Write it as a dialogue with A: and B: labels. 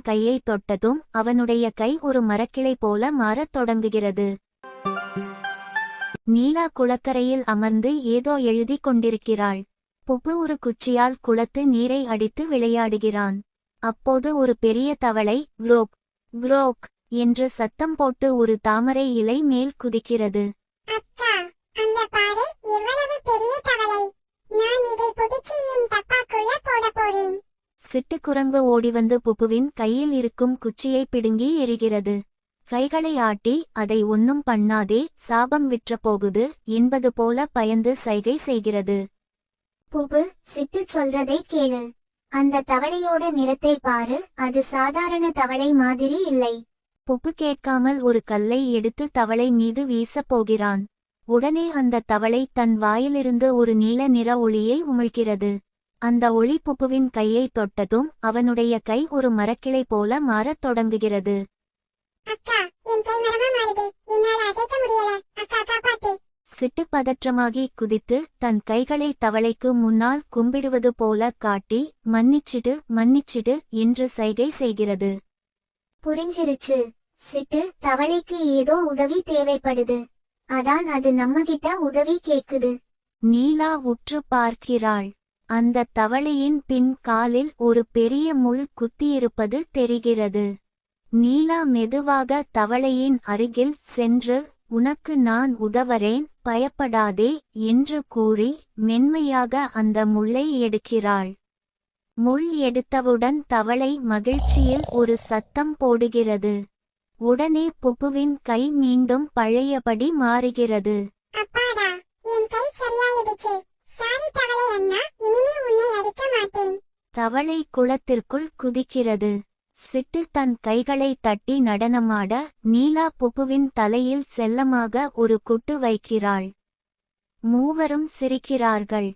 A: கையை தொட்டதும் அவனுடைய கை ஒரு மரக்கிளை போல மாறத் தொடங்குகிறது. நீலா குளக்கரையில் அமர்ந்து ஏதோ எழுதி கொண்டிருக்கிறாள். புப்பு ஒரு குச்சியால் குளத்து நீரை அடித்து விளையாடுகிறான். அப்போது ஒரு பெரிய தவளை குரோக் குரோக் என்று சத்தம் போட்டு ஒரு தாமரை இலை மேல் குதிக்கிறது.
B: அக்கா, அந்த பாரு, இவ்வளவு பெரிய தவளை. நான் இதை பிடிச்சு என் டப்பாக்குள்ள போட போறேன்.
A: சிட்டுக்குரங்கு ஓடிவந்து புப்புவின் கையில் இருக்கும் குச்சியை பிடுங்கி எறிகிறது. கைகளை ஆட்டி அதை ஒன்னும் பண்ணாதே, சாபம் விற்ற போகுது என்பது போல பயந்து சைகை செய்கிறது.
C: புப்பு, சிட்டு சொல்றதை கேளு. அந்த தவளையோட நிறத்தை பாரு, அது சாதாரண தவளை மாதிரி இல்லை.
A: புப்பு கேட்காமல் ஒரு கல்லை எடுத்து தவளை மீது வீசப் போகிறான். உடனே அந்த தவளை தன் வாயிலிருந்து ஒரு நீல நிற ஒளியை உமிழ்கிறது. அந்த ஒளி புப்புவின் கையை தொட்டதும் அவனுடைய கை ஒரு மரக்கிளை போல மாறத் தொடங்குகிறது.
B: அக்கா, என் கை மரமா மாறுது. என்னால அசைக்க முடியல. அக்கா, காப்பாத்து.
A: சிட்டு பதற்றமாகி குதித்து தன் கைகளை தவளைக்கு முன்னால் கும்பிடுவது போல காட்டி மன்னிச்சிடு மன்னிச்சிடு என்று சைகை செய்கிறது.
C: புரிஞ்சிருச்சு சிட்டு, தவளைக்கு ஏதோ உதவி தேவைப்படுது. அதான் அது நம்மகிட்ட உதவி கேக்குது.
A: நீலா உற்று பார்க்கிறாள். அந்த தவளையின் பின் காலில் ஒரு பெரிய முள் குத்தியிருப்பது தெரிகிறது. நீலா மெதுவாக தவளையின் அருகில் சென்று, உனக்கு நான் உதவறேன், பயப்படாதே என்று கூறி மென்மையாக அந்த முள்ளை எடுக்கிறாள். முள் எடுத்தவுடன் தவளை மகிழ்ச்சியில் ஒரு சத்தம் போடுகிறது. உடனே புப்புவின் கை மீண்டும் பழையபடி மாறுகிறது.
B: அப்பாடா, என் கை சரியாயிடுச்சு. சாரி தவளை அண்ணா, இனிமே உன்னை அடிக்க மாட்டேன்.
A: தவளை குளத்திற்குள் குதிக்கிறது. சிட்டு தன் கைகளை தட்டி நடனமாட நீலா புப்புவின் தலையில் செல்லமாக ஒரு குட்டு வைக்கிறாள். மூவரும் சிரிக்கிறார்கள்.